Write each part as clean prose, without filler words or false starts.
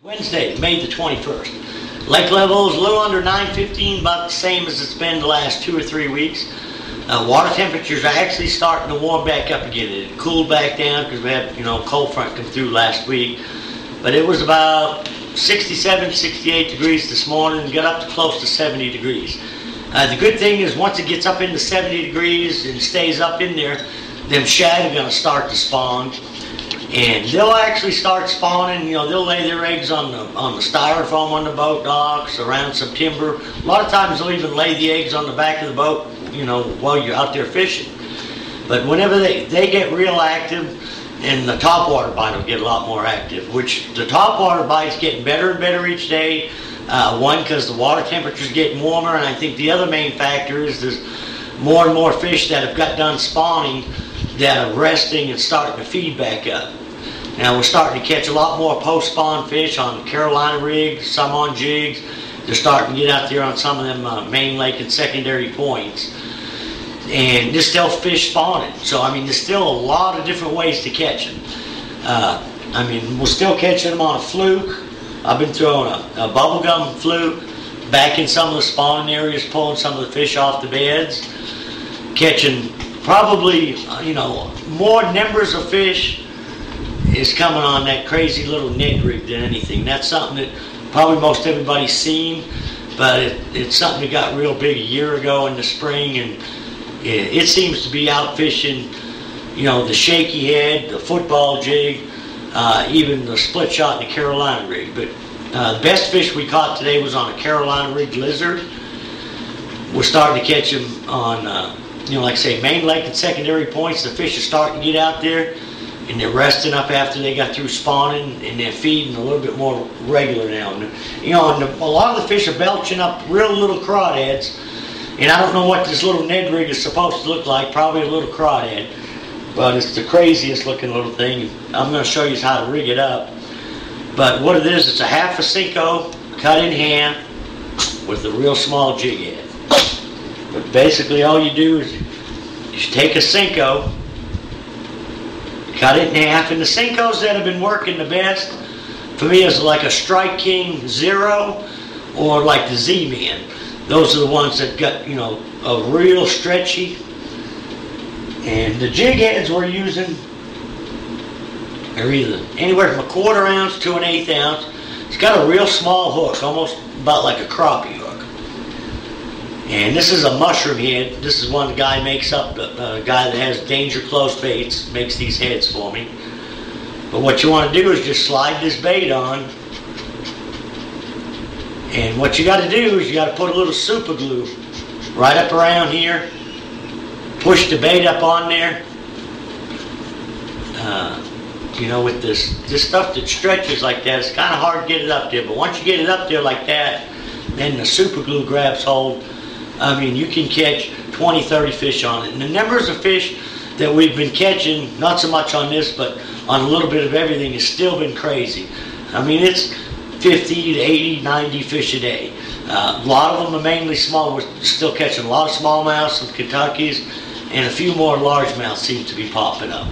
Wednesday, May the 21st. Lake level is a little under 915, about the same as it's been the last 2 or 3 weeks. Water temperatures are actually starting to warm back up again. It cooled back down because we had, cold front come through last week. But it was about 67, 68 degrees this morning and got up to close to 70 degrees. The good thing is once it gets up into 70 degrees and stays up in there, them shad are going to start to spawn. And they'll actually start spawning, they'll lay their eggs on the styrofoam on the boat docks, around some timber. A lot of times they'll even lay the eggs on the back of the boat, while you're out there fishing. But whenever they get real active, and the topwater bite will get a lot more active, which the topwater bite's getting better and better each day. One, because the water temperature's getting warmer, and I think the other main factor is there's more and more fish that have got done spawning that are resting and starting to feed back up. Now we're starting to catch a lot more post-spawn fish on Carolina rigs, some on jigs. They're starting to get out there on some of them main lake and secondary points. And there's still fish spawning. So, there's still a lot of different ways to catch them. We're still catching them on a fluke. I've been throwing a bubblegum fluke back in some of the spawning areas, pulling some of the fish off the beds. Catching probably, more numbers of fish is coming on that crazy little Ned rig than anything. That's something that probably most everybody's seen, but it's something that got real big a year ago in the spring, and it seems to be out fishing, the shaky head, the football jig, even the split shot and the Carolina rig. But the best fish we caught today was on a Carolina rig lizard. We're starting to catch them on, like I say, main lake and secondary points. The fish are starting to get out there, and they're resting up after they got through spawning, and they're feeding a little bit more regular now. And, a lot of the fish are belching up real little crawdads, and I don't know what this little Ned rig is supposed to look like, probably a little crawdad, but it's the craziest looking little thing. I'm going to show you how to rig it up. But what it is, it's a half a Cinco cut in hand with a real small jig head. But basically all you do is you take a Cinco, cut it in half, and the Cincos that have been working the best for me is like a Strike King Zero or like the Z-Man. Those are the ones that got, a real stretchy. And the jig heads we're using are either anywhere from a 1/4 ounce to an 1/8 ounce. It's got a real small hook, almost about like a crappie hook. And this is a mushroom head. This is one the guy makes up, the guy that has Danger Close Baits, makes these heads for me. But what you want to do is just slide this bait on. And what you got to do is you got to put a little super glue right up around here. Push the bait up on there. With this stuff that stretches like that, it's kind of hard to get it up there. But once you get it up there like that, then the super glue grabs hold. You can catch 20, 30 fish on it. And the numbers of fish that we've been catching, not so much on this, but on a little bit of everything, has still been crazy. It's 50 to 80, 90 fish a day. A lot of them are mainly small. We're still catching a lot of smallmouths, some Kentuckys, and a few more largemouths seem to be popping up.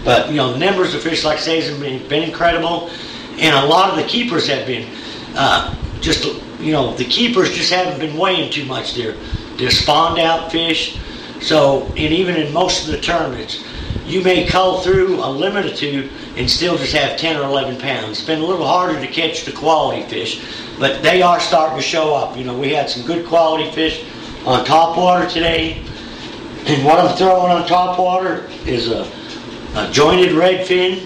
But, the numbers of fish, like I say, have been incredible. And a lot of the keepers have been the keepers just haven't been weighing too much. They're spawned out fish. So, and even in most of the tournaments, you may cull through a limit or two and still just have 10 or 11 pounds. It's been a little harder to catch the quality fish, but they are starting to show up. We had some good quality fish on topwater today. And what I'm throwing on topwater is a jointed redfin,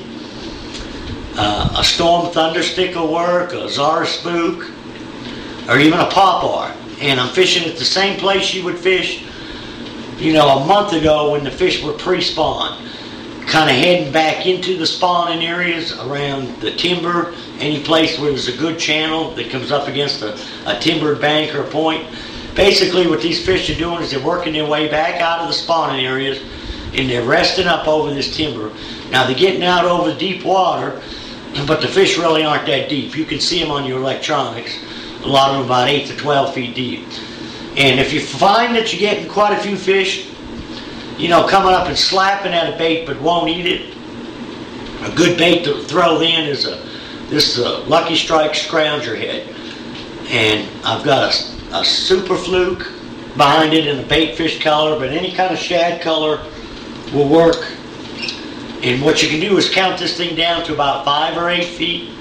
a storm thunderstick will work, a Zara spook, or even a poplar. And I'm fishing at the same place you would fish, a month ago when the fish were pre-spawn. Kind of heading back into the spawning areas around the timber, any place where there's a good channel that comes up against a timbered bank or a point. Basically what these fish are doing is they're working their way back out of the spawning areas, and they're resting up over this timber. Now they're getting out over deep water, but the fish really aren't that deep. You can see them on your electronics. A lot of them about 8 to 12 feet deep. And if you find that you're getting quite a few fish, coming up and slapping at a bait but won't eat it, a good bait to throw in is a This is a Lucky Strike scrounger head. And I've got a super fluke behind it in a bait fish color, but any kind of shad color will work. And what you can do is count this thing down to about 5 or 8 feet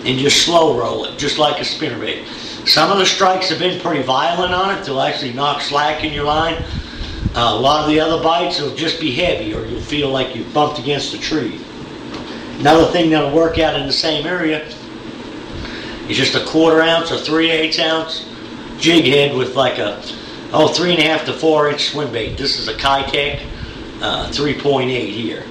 and just slow roll it, just like a spinnerbait. Some of the strikes have been pretty violent on it. They'll actually knock slack in your line. A lot of the other bites will just be heavy, or you'll feel like you've bumped against a tree. Another thing that'll work out in the same area is just a 1/4 ounce or 3/8 ounce jig head with like a 3.5 to 4 inch swim bait. This is a Kitech 3.8 here.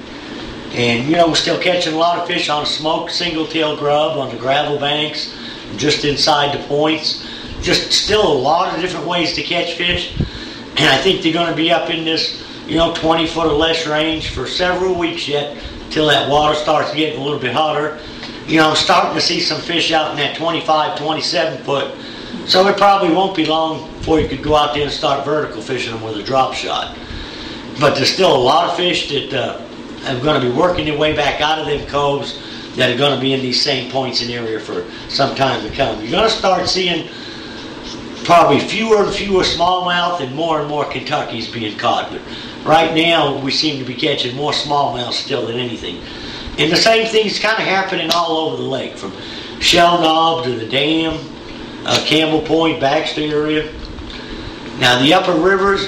And you know, we're still catching a lot of fish on smoked single tail grub on the gravel banks, just inside the points. Just still a lot of different ways to catch fish. And I think they're going to be up in this, 20 foot or less range for several weeks yet, till that water starts getting a little bit hotter. I'm starting to see some fish out in that 25, 27 foot. So it probably won't be long before you could go out there and start vertical fishing them with a drop shot. But there's still a lot of fish that are going to be working their way back out of them coves that are going to be in these same points in area for some time to come. You're going to start seeing probably fewer and fewer smallmouth and more Kentuckies being caught. But right now, we seem to be catching more smallmouth still than anything. And the same thing's kind of happening all over the lake, from Shell Knob to the dam, Campbell Point, Baxter area. Now, the upper rivers,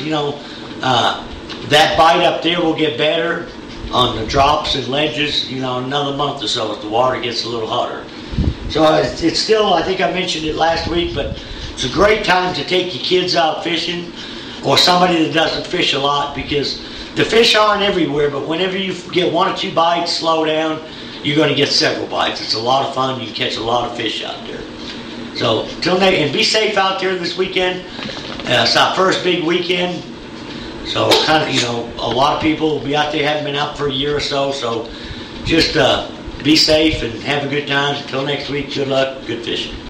that bite up there will get better on the drops and ledges, another month or so as the water gets a little hotter. So it's still, I think I mentioned it last week, but it's a great time to take your kids out fishing, or somebody that doesn't fish a lot, because the fish aren't everywhere, but whenever you get 1 or 2 bites, slow down, you're going to get several bites. It's a lot of fun. You can catch a lot of fish out there. So till next, and be safe out there this weekend. It's our first big weekend. So kind of, a lot of people will be out there, haven't been out for a year or so. So just be safe and have a good time. Until next week, good luck, good fishing.